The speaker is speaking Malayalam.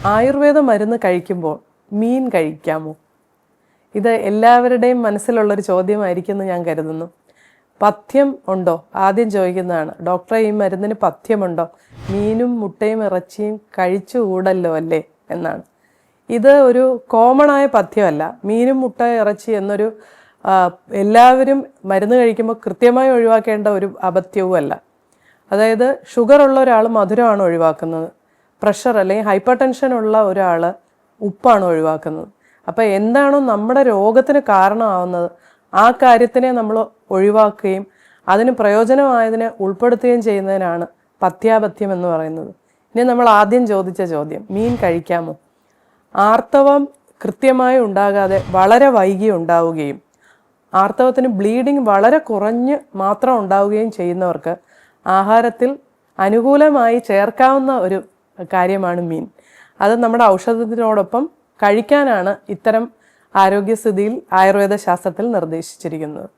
ആയുർവേദ മരുന്ന് കഴിക്കുമ്പോൾ മീൻ കഴിക്കാമോ? ഇത് എല്ലാവരുടെയും മനസ്സിലുള്ളൊരു ചോദ്യമായിരിക്കുമെന്ന് ഞാൻ കരുതുന്നു. പഥ്യം ഉണ്ടോ? ആദ്യം ചോദിക്കുന്നതാണ്. ഡോക്ടറെ, ഈ മരുന്നിന് പഥ്യമുണ്ടോ? മീനും മുട്ടയും ഇറച്ചിയും കഴിച്ചുകൂടല്ലോ അല്ലേ എന്നാണ്. ഇത് ഒരു കോമണായ പഥ്യമല്ല. മീനും മുട്ട ഇറച്ചി എന്നൊരു എല്ലാവരും മരുന്ന് കഴിക്കുമ്പോൾ കൃത്യമായി ഒഴിവാക്കേണ്ട ഒരു അപഥ്യവും അല്ല. അതായത് ഷുഗർ ഉള്ള ഒരാൾ മധുരമാണ് ഒഴിവാക്കുന്നത്, പ്രഷർ അല്ലെങ്കിൽ ഹൈപ്പർ ടെൻഷൻ ഉള്ള ഒരാൾ ഉപ്പാണ് ഒഴിവാക്കുന്നത്. അപ്പോൾ എന്താണോ നമ്മുടെ രോഗത്തിന് കാരണമാവുന്നത് ആ കാര്യത്തിനെ നമ്മൾ ഒഴിവാക്കുകയും അതിന് പ്രയോജനമായതിനെ ഉൾപ്പെടുത്തുകയും ചെയ്യുന്നതിനാണ് പഥ്യാപഥ്യം എന്ന് പറയുന്നത്. ഇനി നമ്മൾ ആദ്യം ചോദിച്ച ചോദ്യം, മീൻ കഴിക്കാമോ? ആർത്തവം കൃത്യമായി ഉണ്ടാകാതെ വളരെ വൈകി ഉണ്ടാവുകയും ആർത്തവത്തിന് ബ്ലീഡിങ് വളരെ കുറഞ്ഞ് മാത്രം ഉണ്ടാവുകയും ചെയ്യുന്നവർക്ക് ആഹാരത്തിൽ അനുകൂലമായി ചേർക്കാവുന്ന ഒരു കാര്യമാണ് മീൻ. അത് നമ്മുടെ ഔഷധത്തിനോടൊപ്പം കഴിക്കാനാണ് ഇത്തരം ആരോഗ്യസ്ഥിതിയിൽ ആയുർവേദ ശാസ്ത്രത്തിൽ നിർദ്ദേശിച്ചിരിക്കുന്നത്.